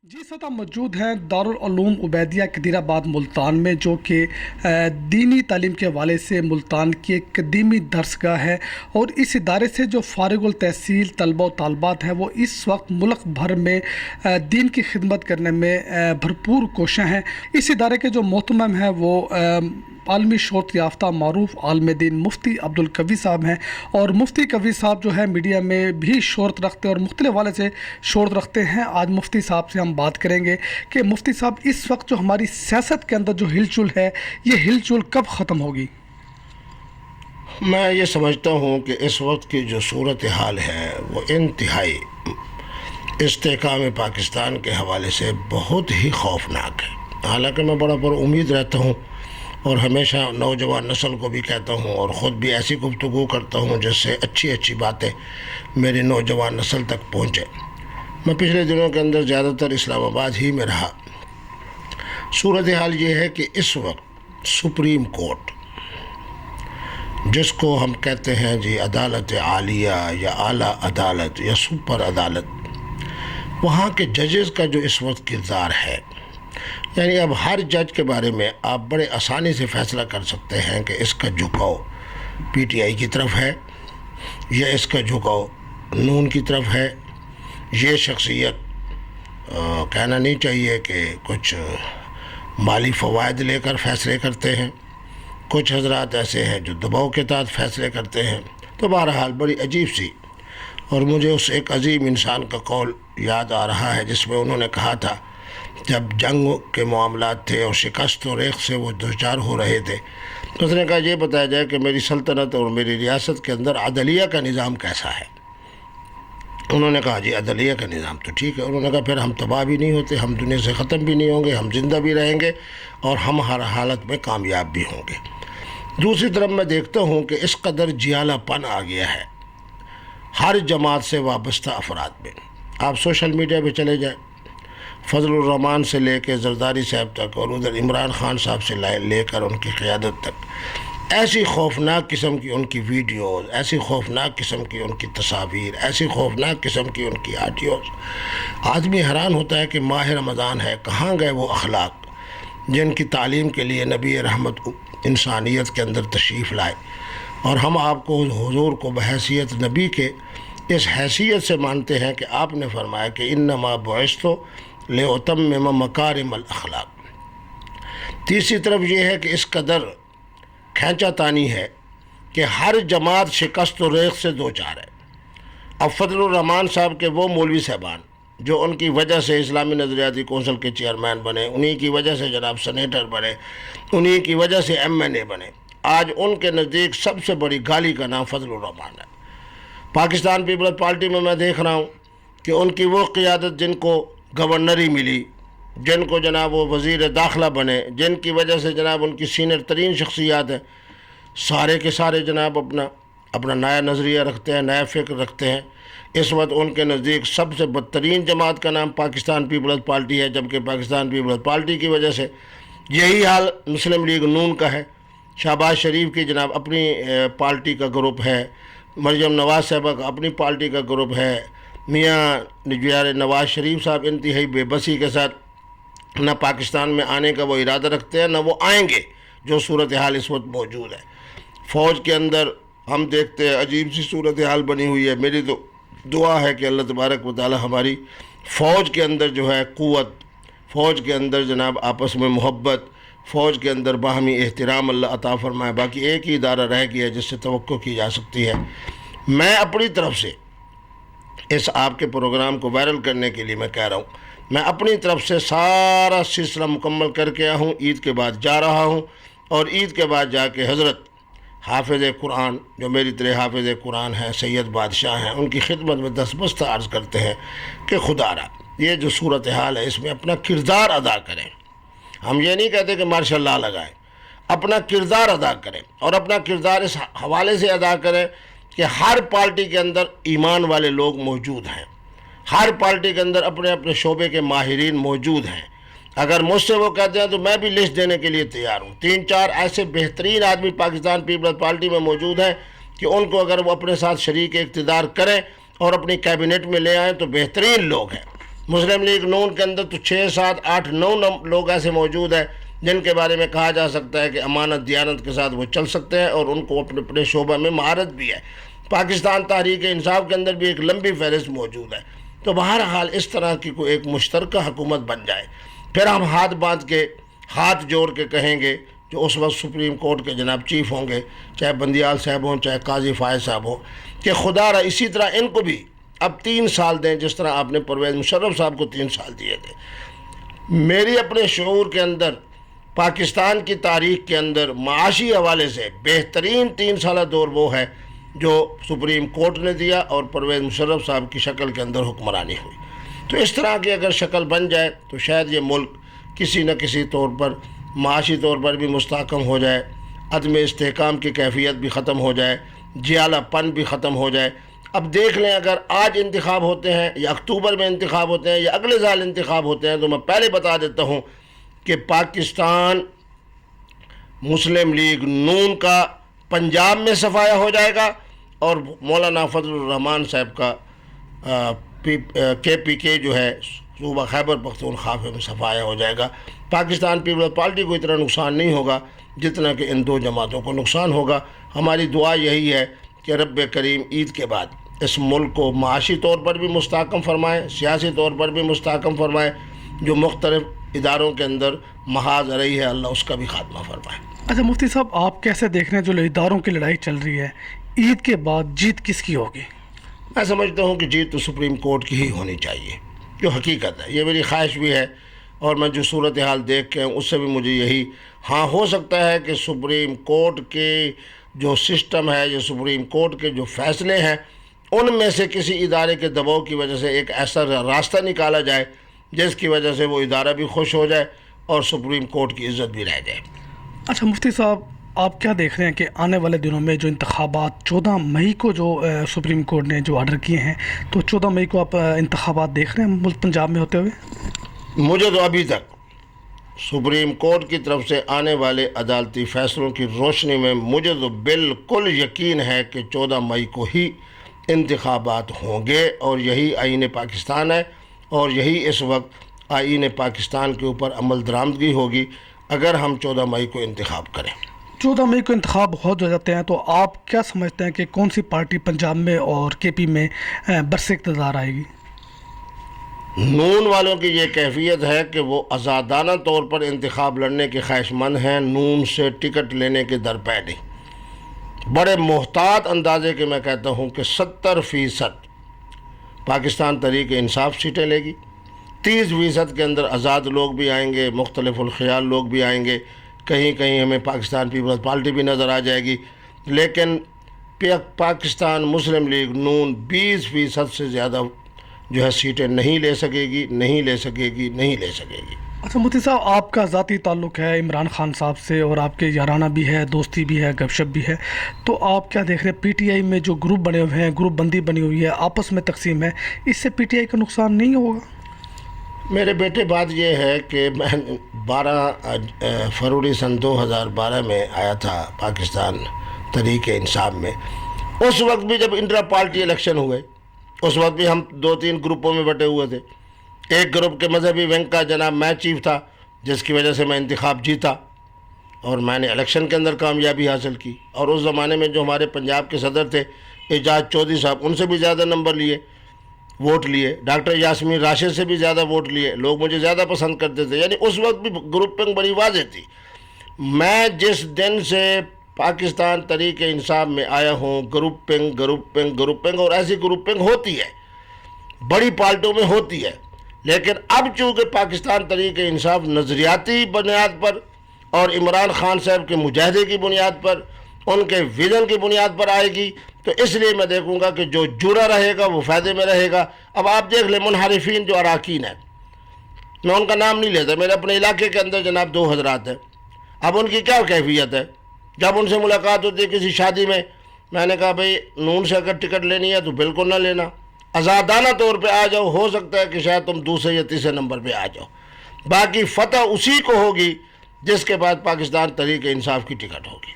जी सतह मौजूद हैं दारुल उलूम उबैदिया कदीराबाद मुल्तान में, जो कि दीनी तालीम के हवाले से मुल्तान की एक कदीमी दरसगाह है। और इस इदारे से जो फारिगुल तहसील तलबा व तालबात हैं वो इस वक्त मुल्क भर में दीन की खिदमत करने में भरपूर कोशिश हैं। इस इदारे के जो मोहतमम हैं वो आलमी शोहरत याफ्ता मारूफ आलम दीन मुफ्ती अब्दुल कवी साहब हैं। और मुफ्ती कवी साहब जो है मीडिया में भी शोहरत रखते हैं और मुख्तलिफ हवाले से शोहरत रखते हैं। आज मुफ्ती साहब से हम बात करेंगे कि मुफ्ती साहब, इस वक्त जो हमारी सियासत के अंदर जो हिलचुल है, ये हिलचुल कब ख़त्म होगी? मैं ये समझता हूँ कि इस वक्त की जो सूरत हाल है वो इंतहाई इस्तेहकाम पाकिस्तान के हवाले से बहुत ही खौफनाक है। हालांकि मैं बड़ा उम्मीद रहता हूँ और हमेशा नौजवान नस्ल को भी कहता हूँ और ख़ुद भी ऐसी गुफ्तगू करता हूँ जिससे अच्छी अच्छी बातें मेरी नौजवान नस्ल तक पहुँचे। मैं पिछले दिनों के अंदर ज़्यादातर इस्लामाबाद ही में रहा। सूरत हाल ये है कि इस वक्त सुप्रीम कोर्ट, जिसको हम कहते हैं जी अदालत आलिया या आला अदालत या सुपर अदालत, वहाँ के जजेस का जो इस वक्त किरदार है, यानी अब हर जज के बारे में आप बड़े आसानी से फ़ैसला कर सकते हैं कि इसका झुकाव पीटीआई की तरफ है या इसका झुकाव नून की तरफ है। ये शख्सियत कहना नहीं चाहिए कि कुछ माली फ़वाइद लेकर फ़ैसले करते हैं, कुछ हजरात ऐसे हैं जो दबाव के तहत फ़ैसले करते हैं। तो बहरहाल बड़ी अजीब सी, और मुझे उस एक अजीम इंसान का कौल याद आ रहा है जिसमें उन्होंने कहा था, जब जंग के मामलात थे और शिकस्त और रेख से वो दोचार हो रहे थे, तो उसने कहा ये बताया जाए कि मेरी सल्तनत और मेरी रियासत के अंदर अदलिया का निज़ाम कैसा है। उन्होंने कहा जी अदलिया का निज़ाम तो ठीक है। उन्होंने कहा फिर हम तबाह भी नहीं होते, हम दुनिया से ख़त्म भी नहीं होंगे, हम ज़िंदा भी रहेंगे और हम हर हालत में कामयाब भी होंगे। दूसरी तरफ मैं देखता हूँ कि इस कदर जियालापन आ गया है हर जमात से वाबस्ता अफराद में। आप सोशल मीडिया पर चले जाएँ, फजलुर रहमान से लेकर जरदारी साहब तक और उधर इमरान खान साहब से लेकर उनकी क़यादत तक, ऐसी खौफनाक किस्म की उनकी वीडियोज़, ऐसी खौफनाक किस्म की उनकी तस्वीर, ऐसी खौफनाक किस्म की उनकी ऑडियोज़। आदमी हैरान होता है कि माह रमज़ान है, कहाँ गए वो अखलाक जिनकी तालीम के लिए नबी रहमत इंसानियत के अंदर तशरीफ़ लाए। और हम आपको हुजूर को बहैसियत नबी के इस हैसियत से मानते हैं कि आपने फरमाया कि इन्नमा बुइस्तु लिउतम्मिम मकारिमल अखलाक। तीसरी तरफ ये है कि इस कदर खींचा तानी है कि हर जमात शिकस्त और रेख से दो चार है। अब फजलुर रहमान साहब के वो मौलवी साहबान जो उनकी वजह से इस्लामी नज़रियाती कौंसिल के चेयरमैन बने, उन्हीं की वजह से जनाब सेनेटर बने, उन्हीं की वजह से MNA बने, आज उनके नज़दीक सबसे बड़ी गाली का नाम फजलुर रहमान है। पाकिस्तान पीपल्स पार्टी में मैं देख रहा हूँ कि उनकी वो क़ियादत जिनको गवर्नरी मिली, जिनको जनाब वो वज़ीर दाखिला बने, जिनकी वजह से जनाब उनकी सीनियर तरीन शख्सियात हैं, सारे के सारे जनाब अपना नया नज़रिया रखते हैं, नया फ़िक्र रखते हैं। इस वक्त उनके नज़दीक सबसे बदतरीन जमात का नाम पाकिस्तान पीपल्स पार्टी है, जबकि पाकिस्तान पीपल्स पार्टी की वजह से यही हाल मुस्लिम लीग नून का है। शहबाज शरीफ की जनाब अपनी पार्टी का ग्रुप है, मरियम नवाज़ साहबा का अपनी पार्टी का ग्रुप है, मियाँ नवाज़ शरीफ साहब इंतहाई बेबसी के साथ न पाकिस्तान में आने का वो इरादा रखते हैं, न वो आएंगे, जो सूरत हाल इस वक्त मौजूद है। फ़ौज के अंदर हम देखते हैं अजीब सी सूरत हाल बनी हुई है। मेरी तो दुआ है कि अल्लाह तबारक व तआला हमारी फ़ौज के अंदर जो है क़ुव्वत, फ़ौज के अंदर जनाब आपस में मोहब्बत, फ़ौज के अंदर बाहमी एहतराम अल्लाह अता फरमाए। बाकी एक ही इदारा रह गया जिससे तवक्को की जा सकती है। मैं अपनी तरफ से इस आपके प्रोग्राम को वायरल करने के लिए मैं कह रहा हूँ, मैं अपनी तरफ से सारा सिलसिला मुकम्मल करके आया हूँ। ईद के बाद जा रहा हूँ और ईद के बाद जाके हज़रत हाफ़िज़ कुरान, जो मेरी तरह हाफ़िज़ कुरान हैं, सैयद बादशाह हैं, उनकी खिदमत में दस्तबस्ता अर्ज़ करते हैं कि खुदारा ये जो सूरत हाल है इसमें अपना किरदार अदा करें। हम ये नहीं कहते कि माशाअल्लाह लगाएं, अपना किरदार अदा करें और अपना किरदार इस हवाले से अदा करें कि हर पार्टी के अंदर ईमान वाले लोग मौजूद हैं, हर पार्टी के अंदर अपने अपने शोबे के माहिरीन मौजूद हैं। अगर मुझसे वो कहते हैं तो मैं भी लिस्ट देने के लिए तैयार हूँ। 3-4 ऐसे बेहतरीन आदमी पाकिस्तान पीपल्स पार्टी में मौजूद हैं कि उनको अगर वो अपने साथ शरीक इक़्तिदार करें और अपनी कैबिनेट में ले आएँ तो बेहतरीन लोग हैं। مسلم لیگ نون کے اندر تو 6 7 8 9 لوگ ایسے موجود ہیں جن کے بارے میں کہا جا سکتا ہے کہ امانت دیانت کے ساتھ وہ چل سکتے ہیں اور ان کو اپنے اپنے شعبہ میں مہارت بھی ہے. پاکستان تحریک انصاف کے اندر بھی ایک لمبی فہرست موجود ہے. تو بہرحال اس طرح کی کوئی ایک مشترکہ حکومت بن جائے, پھر ہم ہاتھ باندھ کے ہاتھ جوڑ کے کہیں گے جو اس وقت سپریم کورٹ کے جناب چیف ہوں گے, چاہے بندیال صاحب ہوں چاہے قاضی فائز صاحب ہوں, کہ خدا را اسی طرح ان کو بھی اب 3 سال دیں جس طرح آپ نے پرویز مشرف صاحب کو 3 سال دیے تھے. میری اپنے شعور کے اندر پاکستان کی تاریخ کے اندر معاشی حوالے سے بہترین 3 سالہ دور وہ ہے جو سپریم کورٹ نے دیا اور پرویز مشرف صاحب کی شکل کے اندر حکمرانی ہوئی. تو اس طرح کی اگر شکل بن جائے تو شاید یہ ملک کسی نہ کسی طور پر معاشی طور پر بھی مستحکم ہو جائے, عدم استحکام کی کیفیت بھی ختم ہو جائے, جیالہ پن بھی ختم ہو جائے. اب دیکھ لیں اگر آج انتخاب ہوتے ہیں یا اکتوبر میں انتخاب ہوتے ہیں یا اگلے سال انتخاب ہوتے ہیں تو میں پہلے بتا دیتا ہوں کہ پاکستان مسلم لیگ نون کا پنجاب میں صفایا ہو جائے گا اور مولانا فضل الرحمان صاحب کا KPK جو ہے صوبہ خیبر پختونخوا میں صفایا ہو جائے گا. پاکستان پیپلز پارٹی کو اتنا نقصان نہیں ہوگا جتنا کہ ان 2 جماعتوں کو نقصان ہوگا. ہماری دعا یہی ہے کہ رب کریم عید کے بعد اس ملک کو معاشی طور پر بھی مستحکم فرمائے, سیاسی طور پر بھی مستحکم فرمائے. جو مختلف اداروں کے اندر محاذ رہی ہے اللہ اس کا بھی خاتمہ فرمائے. اچھا مفتی صاحب, آپ کیسے دیکھ رہے ہیں جو اداروں کی لڑائی چل رہی ہے, عید کے بعد جیت کس کی ہوگی؟ میں سمجھتا ہوں کہ جیت تو سپریم کورٹ کی ہی ہونی چاہیے, جو حقیقت ہے. یہ میری خواہش بھی ہے اور میں جو صورتحال دیکھ کے ہوں اس سے بھی مجھے یہی, ہاں ہو سکتا ہے کہ سپریم کورٹ کے جو سسٹم ہے یا سپریم کورٹ کے جو فیصلے ہیں ان میں سے کسی ادارے کے دباؤ کی وجہ سے ایک ایسا راستہ نکالا جائے جس کی وجہ سے وہ ادارہ بھی خوش ہو جائے اور سپریم کورٹ کی عزت بھی رہ جائے. اچھا مفتی صاحب, آپ کیا دیکھ رہے ہیں کہ آنے والے دنوں میں جو انتخابات 14 مئی کو جو سپریم کورٹ نے جو آرڈر کیے ہیں, تو 14 مئی کو آپ انتخابات دیکھ رہے ہیں ملک پنجاب میں ہوتے ہوئے؟ مجھے تو ابھی تک سپریم کورٹ کی طرف سے آنے والے عدالتی فیصلوں کی روشنی میں مجھے تو بالکل یقین ہے کہ 14 مئی کو ہی انتخابات ہوں گے اور یہی آئین پاکستان ہے اور یہی اس وقت آئین پاکستان کے اوپر عمل درآمدگی ہوگی اگر ہم 14 مئی کو انتخاب کریں. 14 مئی کو انتخاب ہو جاتے ہیں تو آپ کیا سمجھتے ہیں کہ کون سی پارٹی پنجاب میں اور KP میں برس اقتدار آئے گی؟ نون والوں کی یہ کیفیت ہے کہ وہ آزادانہ طور پر انتخاب لڑنے کے خواہش مند ہیں, نون سے ٹکٹ لینے کے درپے نہیں. بڑے محتاط اندازے کے میں کہتا ہوں کہ 70% پاکستان تحریک انصاف سیٹیں لے گی, 30% کے اندر آزاد لوگ بھی آئیں گے, مختلف الخیال لوگ بھی آئیں گے, کہیں کہیں ہمیں پاکستان پیپلز پارٹی بھی نظر آ جائے گی. لیکن پاکستان مسلم لیگ نون 20% سے زیادہ جو ہے سیٹیں نہیں لے سکے گی. اچھا مفتی صاحب, آپ کا ذاتی تعلق ہے عمران خان صاحب سے اور آپ کے یارانہ بھی ہے, دوستی بھی ہے, گپ شپ بھی ہے, تو آپ کیا دیکھ رہے ہیں PTI میں جو گروپ بنے ہوئے ہیں, گروپ بندی بنی ہوئی ہے, آپس میں تقسیم ہے, اس سے PTI کا نقصان نہیں ہوگا؟ میرے بیٹے بات یہ ہے کہ میں 12 فروری سن 2012 میں آیا تھا پاکستان تحریک انصاف میں. اس وقت بھی جب انٹرا پارٹی الیکشن ہوئے اس وقت بھی ہم 2-3 گروپوں میں بٹے ہوئے تھے. ایک گروپ کے مذہبی ونگ کا جناب میں چیف تھا جس کی وجہ سے میں انتخاب جیتا اور میں نے الیکشن کے اندر کامیابی حاصل کی. اور اس زمانے میں جو ہمارے پنجاب کے صدر تھے اعجاز چودھری صاحب, ان سے بھی زیادہ نمبر لیے, ووٹ لیے. ڈاکٹر یاسمین راشد سے بھی زیادہ ووٹ لیے. لوگ مجھے زیادہ پسند کرتے تھے. یعنی اس وقت بھی گروپنگ بڑی واضح تھی. میں جس دن سے پاکستان تحریک انصاف میں آیا ہوں گروپنگ اور ایسی گروپنگ ہوتی ہے, بڑی پارٹیوں میں ہوتی ہے, لیکن اب چونکہ پاکستان تحریک انصاف نظریاتی بنیاد پر اور عمران خان صاحب کے مجاہدے کی بنیاد پر, ان کے ویژن کی بنیاد پر آئے گی, تو اس لیے میں دیکھوں گا کہ جو جڑا رہے گا وہ فائدے میں رہے گا. اب آپ دیکھ لیں منحرفین جو اراکین ہیں, میں ان کا نام نہیں لیتا, میرے اپنے علاقے کے اندر جناب 2 حضرات ہیں. اب ان کی کیا کیفیت ہے, جب ان سے ملاقات ہوتی ہے کسی شادی میں نے کہا بھئی نون سے اگر ٹکٹ لینی ہے تو بالکل نہ لینا, آزادانہ طور پہ آ جاؤ, ہو سکتا ہے کہ شاید تم 2 یا 3 نمبر پہ آ جاؤ, باقی فتح اسی کو ہوگی جس کے بعد پاکستان تحریک انصاف کی ٹکٹ ہوگی.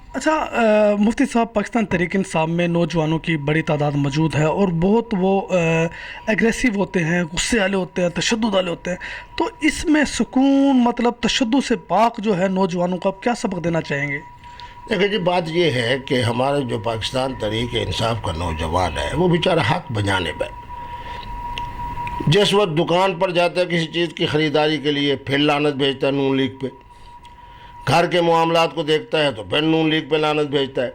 अच्छा, मुफ्ती साहब, पाकिस्तान तहरीक इंसाफ में नौजवानों की बड़ी तादाद मौजूद है और बहुत वो एग्रेसिव होते हैं, गुस्से वाले होते हैं, तशद्दुद वाले होते हैं, तो इसमें सुकून मतलब तशद्दुद से पाक जो है नौजवानों को आप क्या सबक देना चाहेंगे? देखिए जी, बात ये है कि हमारा जो पाकिस्तान तहरीक इंसाफ का नौजवान है वो बेचारा हक बजाने पे जिस वक्त दुकान पर जाता है किसी चीज़ की ख़रीदारी के लिए, फिर लानत भेजता है नून लीग पे। घर के मामलात को देखता है तो फिर नून लीग पे लानत भेजता है,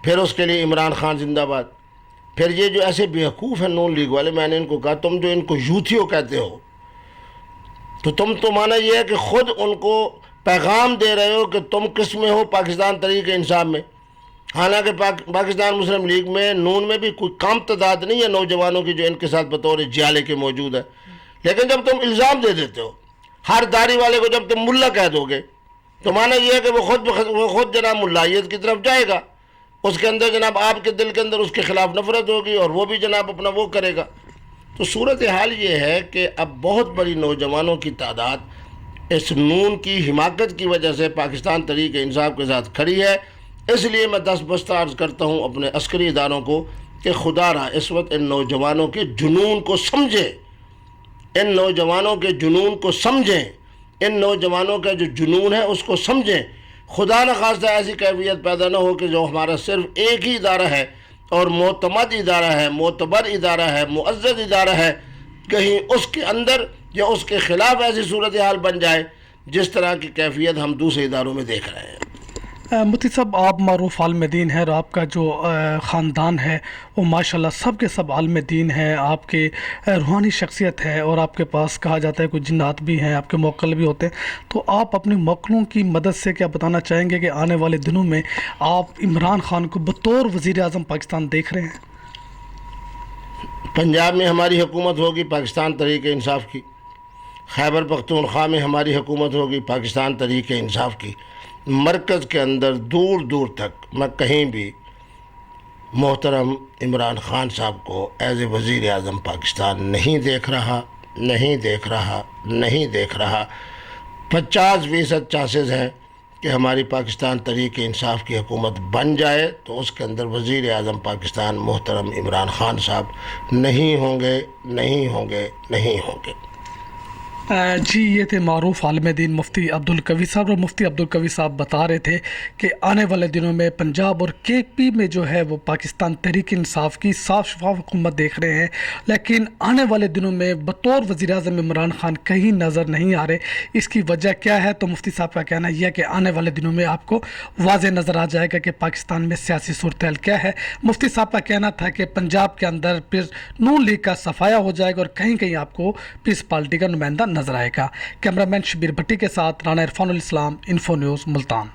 फिर उसके लिए इमरान खान जिंदाबाद। फिर ये जो ऐसे बेवकूफ़ हैं नून लीग वाले, मैंने इनको कहा तुम जो इनको यूथियों कहते हो, तो तुम तो माना ये है कि ख़ुद उनको पैगाम दे रहे हो कि तुम किस में हो, पाकिस्तान तहरीक इंसाफ में। हालांकि पाकिस्तान मुस्लिम लीग में, नून में भी कोई कम तादाद नहीं है नौजवानों की जो इनके साथ बतौर जियाले के मौजूद है। लेकिन जब तुम इल्ज़ाम दे देते हो, हर दाढ़ी वाले को जब तुम मुल्ला कह दोगे, तो माना यह है कि वो खुद जनाब मुल्लाहियत की तरफ जाएगा। उसके अंदर जनाब आपके दिल के अंदर उसके ख़िलाफ़ नफ़रत होगी और वो भी जनाब अपना वो करेगा। तो सूरत हाल ये है कि अब बहुत बड़ी नौजवानों की तादाद इस नून की हिमाकत की वजह से पाकिस्तान तहरीक इंसाफ के साथ खड़ी है। इसलिए मैं दस बस्ता अर्ज़ करता हूँ अपने अस्करी इदारों को कि खुदा रहा इस वक्त इन नौजवानों के जुनून को समझें, इन नौजवानों के जुनून को समझें, इन नौजवानों का जो जुनून है उसको समझें। खुदा न खास्ता ऐसी कैफियत पैदा न हो कि जो हमारा सिर्फ एक ही इदारा है और मोतमद इदारा है, मोतबर इदारा है, मुअज़्ज़ज़ इदारा है, कहीं उसके अंदर या उसके ख़िलाफ़ ऐसी सूरत हाल बन जाए जिस तरह की कैफियत हम दूसरे इदारों में देख रहे हैं। मुफ्ती साहब, आप मारूफ आलिम दीन है और आपका जो ख़ानदान है वो माशाल्लाह सब के सब आलिम दीन है, आपके रूहानी शख्सियत है और आपके पास कहा जाता है कुछ जिन्नात भी हैं, आपके मोक्कल भी होते हैं। तो आप अपने मोक्कलों की मदद से क्या बताना चाहेंगे कि आने वाले दिनों में आप इमरान खान को बतौर वज़ीर आज़म पाकिस्तान देख रहे हैं? पंजाब में हमारी हुकूमत होगी पाकिस्तान तहरीक इंसाफ की, खैबर पख्तूनख्वा में हमारी हुकूमत होगी पाकिस्तान तहरीक इंसाफ की। मरकज़ के अंदर दूर दूर तक मैं कहीं भी मोहतरम इमरान खान साहब को एज़ ए वज़ीर आज़म पाकिस्तान नहीं देख रहा, नहीं देख रहा, नहीं देख रहा। 50% चांसेस हैं कि हमारी पाकिस्तान तहरीक इंसाफ की हुकूमत बन जाए तो उसके अंदर वज़ीर आज़म पाकिस्तान मोहतरम इमरान खान साहब नहीं होंगे, नहीं होंगे, नहीं होंगे। जी, ये थे मारूफ आलिम दीन मुफ्ती अब्दुल कवी साहब। और मुफ्ती अब्दुल कवी साहब बता रहे थे कि आने वाले दिनों में पंजाब और KP में जो है वो पाकिस्तान तहरीक इंसाफ की साफ शफाफ हुकूमत देख रहे हैं, लेकिन आने वाले दिनों में बतौर वज़ीर आज़म इमरान खान कहीं नज़र नहीं आ रहे। इसकी वजह क्या है? तो मुफ्ती साहब का कहना यह है कि आने वाले दिनों में आपको वाज़ेह नज़र आ जाएगा कि पाकिस्तान में सियासी सूरत हाल क्या है। मुफ्ती साहब का कहना था कि पंजाब के अंदर फिर नून लीग का सफाया हो जाएगा और कहीं कहीं आपको पीस पार्टी का नुमाइंदा नजर आएगा। कैमरामैन शबीर भट्टी के साथ राना इरफानुल इस्लाम, इन्फो न्यूज़, मुल्तान।